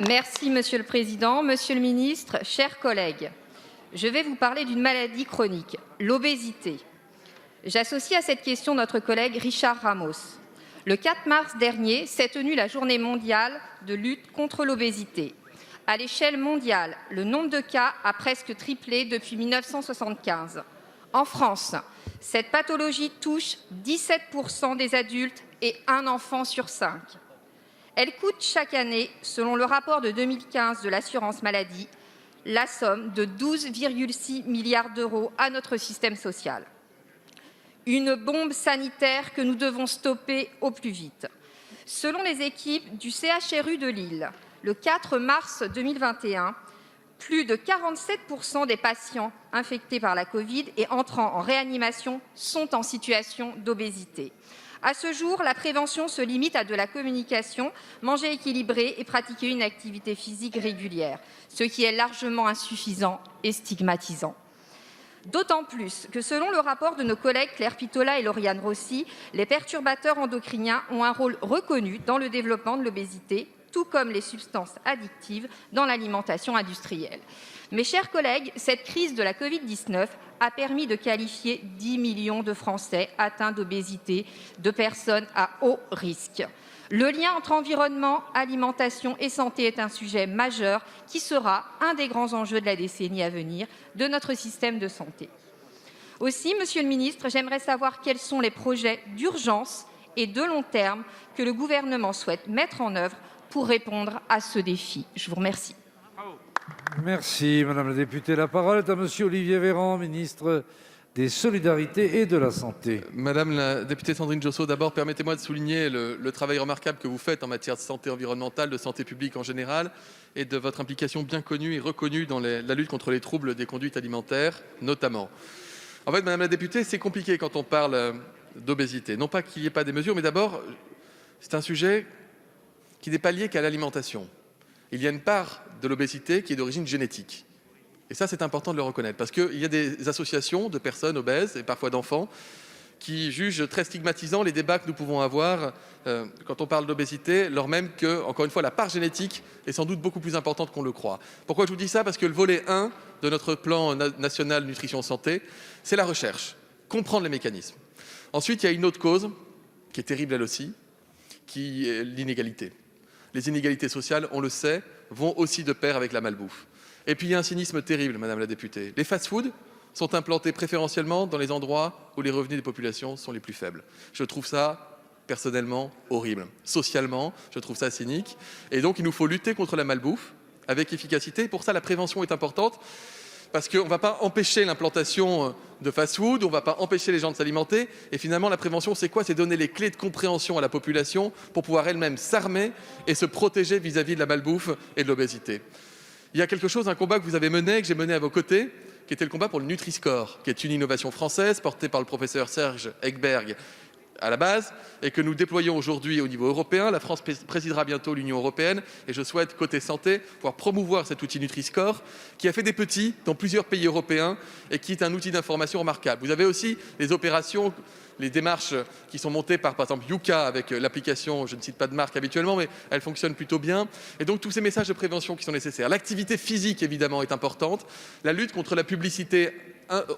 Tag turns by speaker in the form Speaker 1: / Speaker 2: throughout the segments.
Speaker 1: Merci Monsieur le Président, Monsieur le Ministre, chers collègues. Je vais vous parler d'une maladie chronique, l'obésité. J'associe à cette question notre collègue Richard Ramos. Le 4 mars dernier s'est tenue la journée mondiale de lutte contre l'obésité. À l'échelle mondiale, le nombre de cas a presque triplé depuis 1975. En France, cette pathologie touche 17% des adultes et un enfant sur 5. Elle coûte chaque année, selon le rapport de 2015 de l'assurance maladie, la somme de 12,6 milliards d'euros à notre système social. Une bombe sanitaire que nous devons stopper au plus vite. Selon les équipes du CHRU de Lille, le 4 mars 2021, plus de 47% des patients infectés par la Covid et entrant en réanimation sont en situation d'obésité. À ce jour, la prévention se limite à de la communication, manger équilibré et pratiquer une activité physique régulière, ce qui est largement insuffisant et stigmatisant. D'autant plus que, selon le rapport de nos collègues Claire Pitollat et Lauriane Rossi, les perturbateurs endocriniens ont un rôle reconnu dans le développement de l'obésité, tout comme les substances addictives dans l'alimentation industrielle. Mes chers collègues, cette crise de la Covid-19 a permis de qualifier 10 millions de Français atteints d'obésité de personnes à haut risque. Le lien entre environnement, alimentation et santé est un sujet majeur qui sera un des grands enjeux de la décennie à venir de notre système de santé. Aussi, Monsieur le Ministre, j'aimerais savoir quels sont les projets d'urgence et de long terme que le gouvernement souhaite mettre en œuvre pour répondre à ce défi. Je vous remercie.
Speaker 2: Merci Madame la députée. La parole est à Monsieur Olivier Véran, ministre des Solidarités et de la Santé.
Speaker 3: Madame la députée Sandrine Josso, d'abord permettez-moi de souligner le travail remarquable que vous faites en matière de santé environnementale, de santé publique en général, et de votre implication bien connue et reconnue dans la lutte contre les troubles des conduites alimentaires, notamment. En fait, Madame la députée, c'est compliqué quand on parle d'obésité. Non pas qu'il n'y ait pas des mesures, mais d'abord, c'est un sujet qui n'est pas lié qu'à l'alimentation. Il y a une part de l'obésité qui est d'origine génétique. Et ça, c'est important de le reconnaître, parce qu'il y a des associations de personnes obèses, et parfois d'enfants, qui jugent très stigmatisants les débats que nous pouvons avoir quand on parle d'obésité, alors même que, encore une fois, la part génétique est sans doute beaucoup plus importante qu'on le croit. Pourquoi je vous dis ça? Parce que le volet 1 de notre plan national nutrition santé, c'est la recherche, comprendre les mécanismes. Ensuite, il y a une autre cause, qui est terrible elle aussi, qui est l'inégalité. Les inégalités sociales, on le sait, vont aussi de pair avec la malbouffe. Et puis il y a un cynisme terrible, Madame la députée. Les fast-foods sont implantés préférentiellement dans les endroits où les revenus des populations sont les plus faibles. Je trouve ça personnellement horrible. Socialement, je trouve ça cynique. Et donc il nous faut lutter contre la malbouffe avec efficacité. Pour ça, la prévention est importante. Parce qu'on ne va pas empêcher l'implantation de fast-food, on ne va pas empêcher les gens de s'alimenter. Et finalement, la prévention, c'est quoi? C'est donner les clés de compréhension à la population pour pouvoir elle-même s'armer et se protéger vis-à-vis de la malbouffe et de l'obésité. Il y a quelque chose, un combat que vous avez mené, que j'ai mené à vos côtés, qui était le combat pour le Nutri-Score, qui est une innovation française portée par le professeur Serge Ekberg à la base et que nous déployons aujourd'hui au niveau européen. La France présidera bientôt l'Union européenne et je souhaite, côté santé, pouvoir promouvoir cet outil Nutri-Score qui a fait des petits dans plusieurs pays européens et qui est un outil d'information remarquable. Vous avez aussi les opérations, les démarches qui sont montées par exemple, Yuka avec l'application, je ne cite pas de marque habituellement, mais elle fonctionne plutôt bien. Et donc, tous ces messages de prévention qui sont nécessaires. L'activité physique, évidemment, est importante. La lutte contre la publicité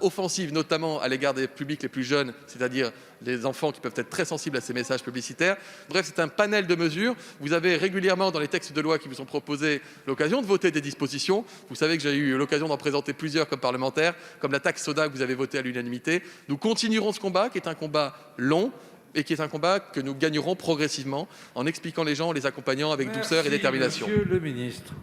Speaker 3: offensive, notamment à l'égard des publics les plus jeunes, c'est-à-dire les enfants qui peuvent être très sensibles à ces messages publicitaires. Bref, c'est un panel de mesures. Vous avez régulièrement, dans les textes de loi qui vous sont proposés, l'occasion de voter des dispositions. Vous savez que j'ai eu l'occasion d'en présenter plusieurs comme parlementaire, comme la taxe soda que vous avez votée à l'unanimité. Nous continuerons ce combat, qui est un combat long, et qui est un combat que nous gagnerons progressivement en expliquant les gens, en les accompagnant avec douceur et détermination.
Speaker 2: Monsieur le ministre.